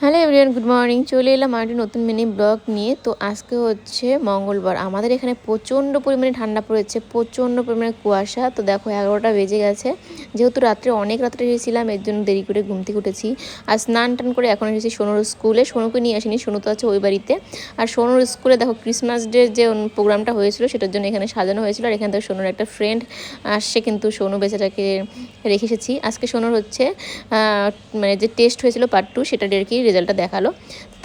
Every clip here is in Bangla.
Hello everyone, good morning. চলে এলাম আর একটা নতুন মিনি ব্লগ নিয়ে। তো আজকে হচ্ছে মঙ্গলবার। আমাদের এখানে প্রচণ্ড পরিমাণে ঠান্ডা পড়েছে, প্রচণ্ড পরিমাণে কুয়াশা। তো দেখো 11টা বেজে গেছে। যেহেতু অনেক রাত্রে এসেছিলাম, এর জন্য দেরি করে ঘুম থেকে উঠেছি। আর স্নান টান করে এখন এসেছি সোনুর স্কুলে। সোনুকে নিয়ে আসিনি, সোনু তো আছে ওই বাড়িতে। আর সোনুর স্কুলে দেখো ক্রিসমাস ডে যে প্রোগ্রামটা হয়েছিল সেটার জন্য এখানে সাজানো হয়েছিল। আর এখান থেকে সোনুর একটা ফ্রেন্ড আসছে, কিন্তু সোনু বেচারাকে রেখে এসেছি। আজকে সোনুর হচ্ছে মানে যে টেস্ট হয়েছিল পার্ট 2, সেটা আর কি রেজাল্টটা দেখালো।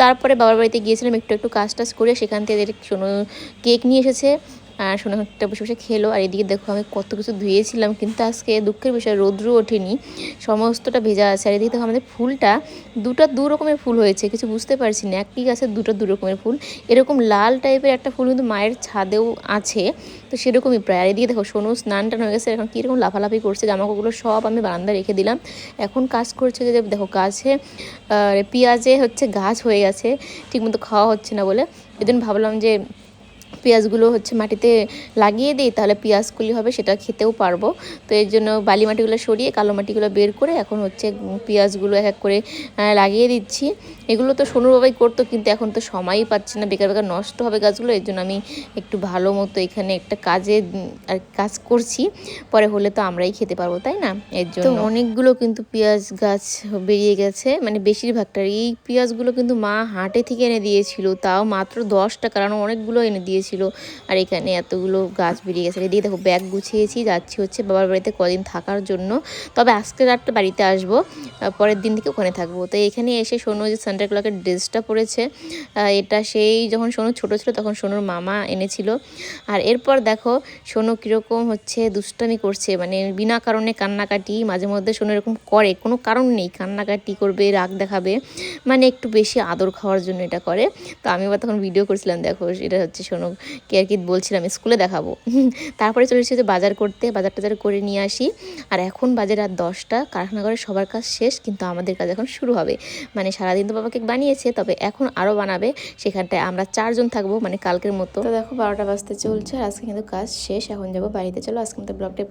তারপরে বাবার বাড়িতে গিয়েছিলাম, একটু কাজ টাজ করে সেখান থেকে সোনু কেক নিয়ে এসেছে। আর সোনু একটা বসে বসে খেলো। আর এদিকে দেখো আমি কত কিছু ধুয়েছিলাম, কিন্তু আজকে দুঃখের বিষয় রৌদ্র ওঠেনি, সমস্তটা ভেজা আছে। আর এদিকে দেখো আমাদের ফুলটা দু রকমের ফুল হয়েছে, কিছু বুঝতে পারছি না। একই গাছে দু রকমের ফুল। এরকম লাল টাইপের একটা ফুল কিন্তু মায়ের ছাদেও আছে, তো সেরকমই প্রায়। আর এদিকে দেখো সোনু স্নান টান হয়ে গেছে, এখন কীরকম লাফালাফি করছে। জামাকাপড়গুলো সব আমি বারান্দায় রেখে দিলাম। এখন কাজ করছে যে দেখো গাছে পেঁয়াজে হচ্ছে গাছ হয়ে গেছে, ঠিকমতো খাওয়া হচ্ছে না বলে। এদিন ভাবলাম যে পেঁয়াজগুলো হচ্ছে মাটিতে লাগিয়ে দিই, তাহলে পেঁয়াজগুলি হবে, সেটা খেতেও পারবো। তো এর জন্য বালি মাটিগুলো সরিয়ে কালো মাটিগুলো বের করে এখন হচ্ছে পেঁয়াজগুলো এক এক করে লাগিয়ে দিচ্ছি। এগুলো তো সোনুর বাবাই করতো, কিন্তু এখন তো সময়ই পাচ্ছি না, বেকার বেকার নষ্ট হবে গাছগুলো। এর জন্য আমি একটু ভালো মতো এখানে একটা আর কাজ করছি, পরে হলে তো আমরাই খেতে পারবো, তাই না? এর জন্য তো অনেকগুলো কিন্তু পেঁয়াজ গাছ বেরিয়ে গেছে, মানে বেশিরভাগটা। এই পেঁয়াজগুলো কিন্তু মা হাটে থেকে এনে দিয়েছিল, তাও মাত্র 10 টাকা, কারণ অনেকগুলো এনে দিয়েছিল। আর এখানে এতগুলো গাছ বেরিয়ে গেছে। এদিকে দেখো ব্যাগ গুছিয়েছি, যাচ্ছি হচ্ছে বাবার বাড়িতে কদিন থাকার জন্য। তবে আজকে রাতটা বাড়িতে আসবো, পরের দিন থেকে ওখানে থাকবো। তো এখানে এসে সোনু যে সান্টা ক্লকের ড্রেসটা পরেছে, এটা সেই যখন সোনু ছোটো ছিল তখন সোনুর মামা এনেছিল। আর এরপর দেখো সোনু কীরকম হচ্ছে দুষ্টামি করছে, মানে বিনা কারণে কান্নাকাটি। মাঝে মধ্যে সোনু এরকম করে, কোনো কারণ নেই, কান্নাকাটি করবে, রাগ দেখাবে, মানে একটু বেশি আদর খাওয়ার জন্য এটা করে। তো আমি আবার তখন ভিডিও করছিলাম, দেখো এটা হচ্ছে সোনুকে আর কি বলছিলাম স্কুলে দেখাবো। তারপরে চলে এসেছে বাজার করতে, বাজার টাজার করে নিয়ে আসি। আর এখন বাজে রাত 10টা। কারখানা ঘরে সবার কাজ শেষ, কিন্তু আমাদের কাজ এখন শুরু হবে। মানে সারাদিন তো বাবা কেক বানিয়েছে, তবে এখন আরও বানাবে। সেখানটায় আমরা 4 জন থাকবো, মানে কালকের মতো। তো দেখো 12টা বাজতে চলছে, আর আজকে কিন্তু কাজ শেষ, এখন যাবো বাড়িতে। চলো আজকে আমাদের ব্লগটা